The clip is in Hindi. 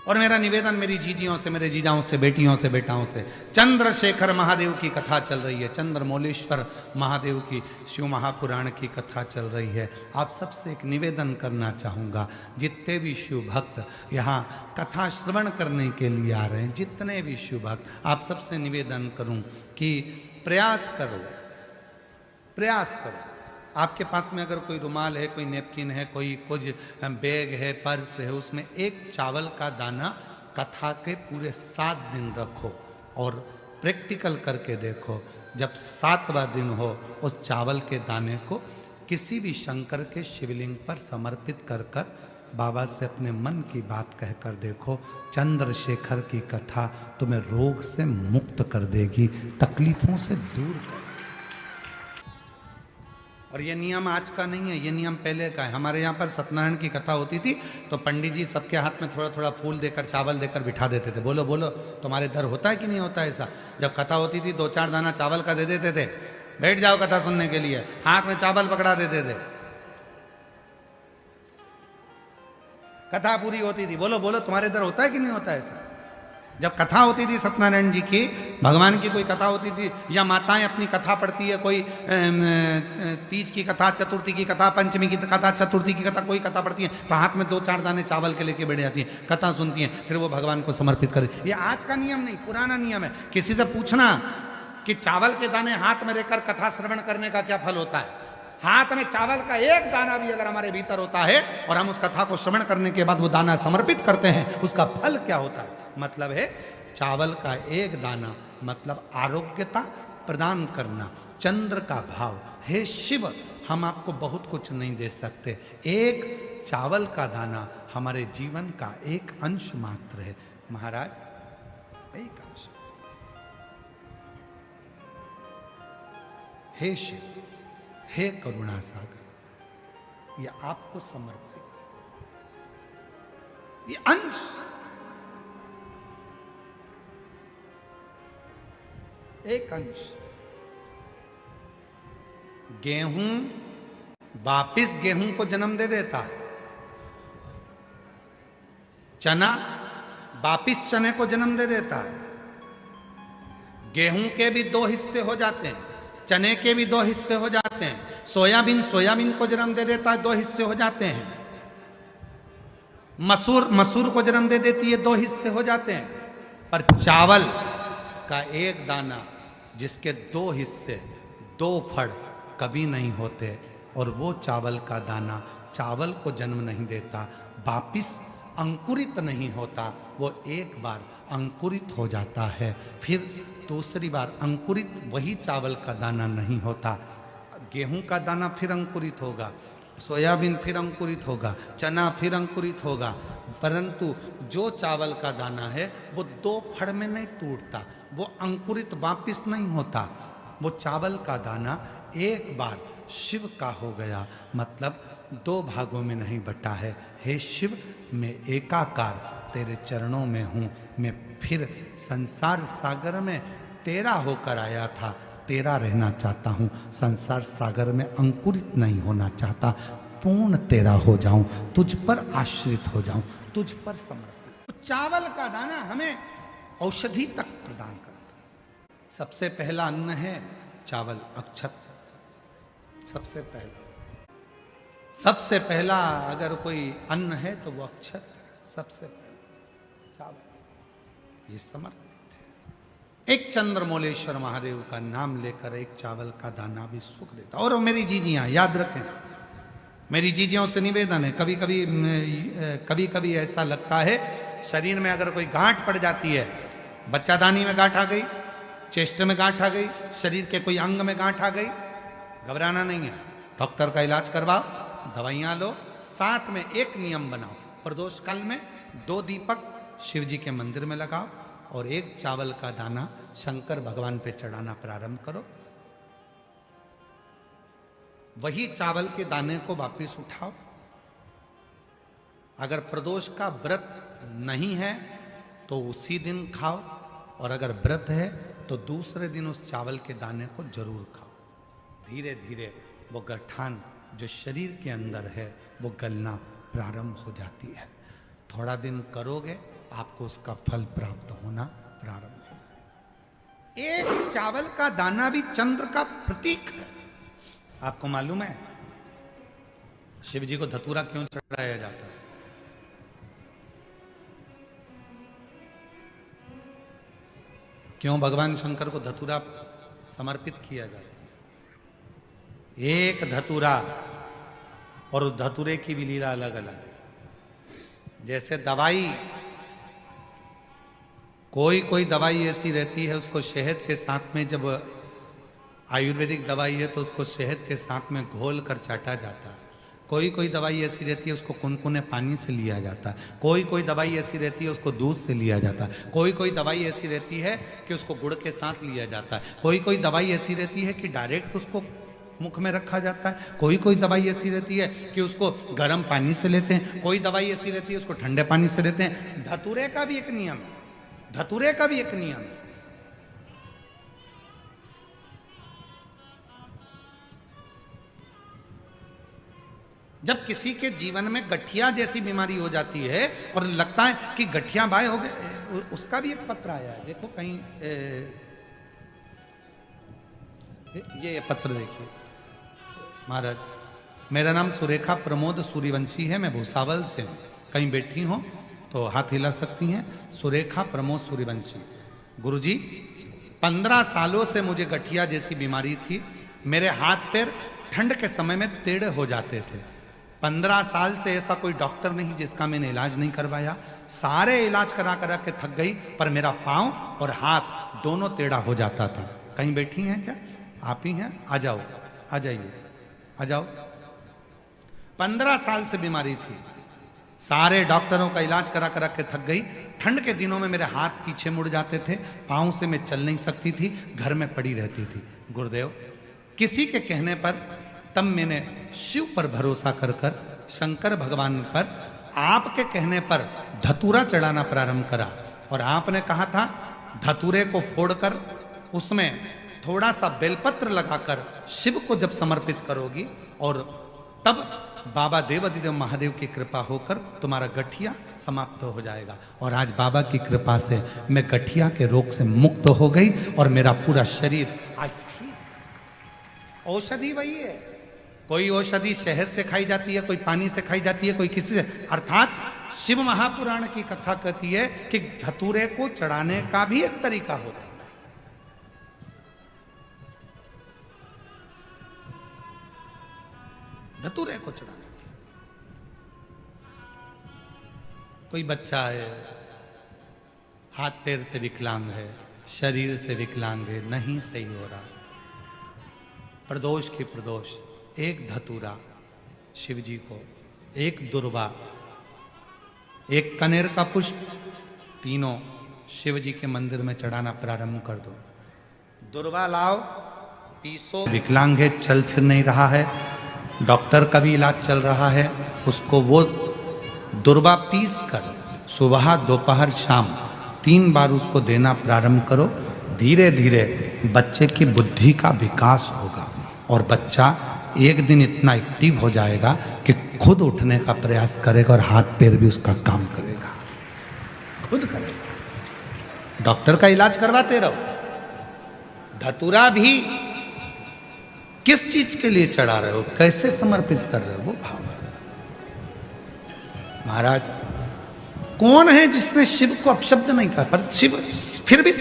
और मेरा निवेदन मेरी जीजियों से, मेरे जीजाओं से, बेटियों से, बेटाओं से, चंद्रशेखर महादेव की कथा चल रही है, चंद्रमौलेश्वर महादेव की शिव महापुराण की कथा चल रही है। आप सबसे एक निवेदन करना चाहूँगा, जितने भी शिव भक्त यहाँ कथा श्रवण करने के लिए आ रहे हैं, जितने भी शिव भक्त, आप सबसे निवेदन करूँ कि प्रयास करो। आपके पास में अगर कोई रुमाल है, कोई नैपकिन है, कोई कुछ बैग है, पर्स है, उसमें एक चावल का दाना कथा के पूरे 7 दिन रखो और प्रैक्टिकल करके देखो। जब 7वां दिन हो, उस चावल के दाने को किसी भी शंकर के शिवलिंग पर समर्पित कर कर बाबा से अपने मन की बात कहकर देखो। चंद्रशेखर की कथा तुम्हें रोग से मुक्त कर देगी, तकलीफों से दूर कर। और ये नियम आज का नहीं है, ये नियम पहले का है। हमारे यहाँ पर सत्यनारायण की कथा होती थी तो पंडित जी सबके हाथ में थोड़ा थोड़ा फूल देकर, चावल देकर बिठा देते थे। बोलो बोलो, तुम्हारे दर होता है कि नहीं होता ऐसा? जब कथा होती थी 2-4 दाना चावल का दे देते थे, बैठ जाओ कथा सुनने के लिए, हाथ में चावल पकड़ा देते थे, कथा पूरी होती थी। बोलो बोलो, तुम्हारे दर होता है कि नहीं होता है ऐसा? जब कथा होती थी सत्यनारायण जी की, भगवान की कोई कथा होती थी, या माताएं अपनी कथा पढ़ती है, कोई तीज की कथा, चतुर्थी की कथा, पंचमी की कथा, चतुर्थी की कथा, कोई कथा पढ़ती है तो हाथ में 2-4 दाने चावल के लेके बैठ जाती है, कथा सुनती हैं, फिर वो भगवान को समर्पित कर दी। ये आज का नियम नहीं, पुराना नियम है। किसी से पूछना कि चावल के दाने हाथ में लेकर कथा श्रवण करने का क्या फल होता है? हाथ में चावल का एक दाना भी अगर हमारे भीतर होता है और हम उस कथा को श्रवण करने के बाद वो दाना समर्पित करते हैं, उसका फल क्या होता है? मतलब है चावल का एक दाना मतलब आरोग्यता प्रदान करना, चंद्र का भाव। हे शिव, हम आपको बहुत कुछ नहीं दे सकते, एक चावल का दाना हमारे जीवन का एक अंश मात्र है महाराज, एक अंश। हे शिव, हे करुणा सागर, ये आपको समर्पित, ये अंश, एक अंश। गेहूं वापिस गेहूं को जन्म दे देता है, चना वापिस चने को जन्म दे देता है। गेहूं के भी 2 हिस्से हो जाते हैं, चने के भी 2 हिस्से हो जाते हैं, सोयाबीन को जन्म दे देता है, 2 हिस्से हो जाते हैं। मसूर को जन्म दे देती है, 2 हिस्से हो जाते हैं। पर चावल का एक दाना जिसके 2 हिस्से, 2 फड़ कभी नहीं होते, और वो चावल का दाना चावल को जन्म नहीं देता, वापिस अंकुरित नहीं होता, वो एक बार अंकुरित हो जाता है, फिर दूसरी बार अंकुरित वही चावल का दाना नहीं होता। गेहूं का दाना फिर अंकुरित होगा, सोयाबीन फिर अंकुरित होगा, चना फिर अंकुरित होगा, परंतु जो चावल का दाना है वो 2 फड़ में नहीं टूटता, वो अंकुरित वापिस नहीं होता। वो चावल का दाना एक बार शिव का हो गया, मतलब 2 भागों में नहीं बटा है। हे शिव, मैं एकाकार तेरे चरणों में हूँ, मैं फिर संसार सागर में तेरा होकर आया था, तेरा रहना चाहता हूँ, संसार सागर में अंकुरित नहीं होना चाहता, पूर्ण तेरा हो जाऊं, तुझ पर आश्रित हो जाऊं, तुझ पर समर्पित। तो चावल का दाना हमें औषधि तक प्रदान करता है। सबसे पहला अन्न है चावल, अक्षत। सबसे पहला अगर कोई अन्न है तो वो अक्षत है, सबसे पहला चावल, ये समर्पित है। एक चंद्रमौलेश्वर महादेव का नाम लेकर एक चावल का दाना भी सुख देता। और मेरी जीजियां याद रखें, मेरी जीजियों से निवेदन है, कभी कभी ऐसा लगता है शरीर में अगर कोई गांठ पड़ जाती है, बच्चादानी में गांठ आ गई, चेस्ट में गांठ आ गई, शरीर के कोई अंग में गांठ आ गई, घबराना नहीं है, डॉक्टर का इलाज करवाओ, दवाइयां लो, साथ में एक नियम बनाओ, प्रदोष काल में 2 दीपक शिव जी के मंदिर में लगाओ और एक चावल का दाना शंकर भगवान पे चढ़ाना प्रारंभ करो। वही चावल के दाने को वापस उठाओ। अगर प्रदोष का व्रत नहीं है तो उसी दिन खाओ, और अगर व्रत है तो दूसरे दिन उस चावल के दाने को जरूर खाओ। धीरे धीरे वो गठान जो शरीर के अंदर है वो गलना प्रारंभ हो जाती है। थोड़ा दिन करोगे, आपको उसका फल प्राप्त होना प्रारंभ होगा। एक चावल का दाना भी चंद्र का प्रतीक है। आपको मालूम है शिव जी को धतूरा क्यों चढ़ाया जाता है? क्यों भगवान शंकर को धतूरा समर्पित किया जाता है? एक धतूरा और उस धतूरे की भी लीला अलग अलग है। जैसे दवाई, कोई दवाई ऐसी रहती है उसको शहद के साथ में, जब आयुर्वेदिक दवाई है तो उसको शहद के साथ में घोल कर चाटा जाता है। कोई दवाई ऐसी रहती है उसको कुनकुने पानी से लिया जाता है। कोई दवाई ऐसी रहती है उसको दूध से लिया जाता है। कोई दवाई ऐसी रहती है कि उसको गुड़ के साथ लिया जाता है। कोई दवाई ऐसी रहती है कि डायरेक्ट उसको मुख में रखा जाता है। कोई दवाई ऐसी रहती है कि उसको गर्म पानी से लेते हैं। कोई दवाई ऐसी रहती है उसको ठंडे पानी से लेते हैं। धतूरे का भी एक नियम है, धतूरे का भी एक नियम है। जब किसी के जीवन में गठिया जैसी बीमारी हो जाती है और लगता है कि गठिया बाय हो गए, उसका भी एक पत्र आया है। देखो कहीं ये पत्र देखिए। महाराज, मेरा नाम सुरेखा प्रमोद सूर्यवंशी है, मैं भूसावल से हूँ। कहीं बैठी हो तो हाथ हिला सकती हैं। सुरेखा प्रमोद सूर्यवंशी। गुरुजी, 15 सालों से मुझे गठिया जैसी बीमारी थी। मेरे हाथ पैर ठंड के समय में टेढ़े हो जाते थे। 15 साल से ऐसा कोई डॉक्टर नहीं जिसका मैंने इलाज नहीं करवाया। सारे इलाज करा के थक गई, पर मेरा पांव और हाथ दोनों टेढ़ा हो जाता था। कहीं बैठी हैं क्या? आप ही हैं? आ जाओ, आ जाइए, आ जाओ। 15 साल से बीमारी थी, सारे डॉक्टरों का इलाज करा के थक गई। ठंड के दिनों में मेरे हाथ पीछे मुड़ जाते थे, पांव से मैं चल नहीं सकती थी, घर में पड़ी रहती थी। गुरुदेव, किसी के कहने पर तब मैंने शिव पर भरोसा कर शंकर भगवान पर आपके कहने पर धतूरा चढ़ाना प्रारंभ करा। और आपने कहा था धतूरे को फोड़कर उसमें थोड़ा सा बेलपत्र लगाकर शिव को जब समर्पित करोगी और तब बाबा देवाधिदेव महादेव की कृपा होकर तुम्हारा गठिया समाप्त हो जाएगा। और आज बाबा की कृपा से मैं गठिया के रोग से मुक्त हो गई और मेरा पूरा शरीर आज ठीक। औषधि वही है। कोई औषधि शहद से खाई जाती है, कोई पानी से खाई जाती है, कोई किसी से। अर्थात शिव महापुराण की कथा कहती है कि धतूरे को चढ़ाने का भी एक तरीका होता है। धतूरे को चढ़ाने, कोई बच्चा है, हाथ पैर से विकलांग है, शरीर से विकलांग है, नहीं सही हो रहा, प्रदोष की प्रदोष, एक धतूरा शिव जी को, एक दुर्वा, एक कनेर का पुष्प, तीनों शिव जी के मंदिर में चढ़ाना प्रारंभ कर दो। दुर्वा लाओ, पीसो। विकलांग है, चल फिर नहीं रहा है, डॉक्टर का भी इलाज चल रहा है, उसको वो दुर्वा पीस कर सुबह दोपहर शाम 3 बार उसको देना प्रारंभ करो। धीरे धीरे बच्चे की बुद्धि का विकास होगा और बच्चा एक दिन इतना एक्टिव हो जाएगा कि खुद उठने का प्रयास करेगा और हाथ पैर भी उसका काम करेगा, खुद करेगा। डॉक्टर का इलाज करवाते रहो। धतूरा भी किस चीज के लिए चढ़ा रहे हो, कैसे समर्पित कर रहे हो, वो भाव। महाराज, कौन है जिसने शिव को अपशब्द नहीं कहा, पर शिव फिर भी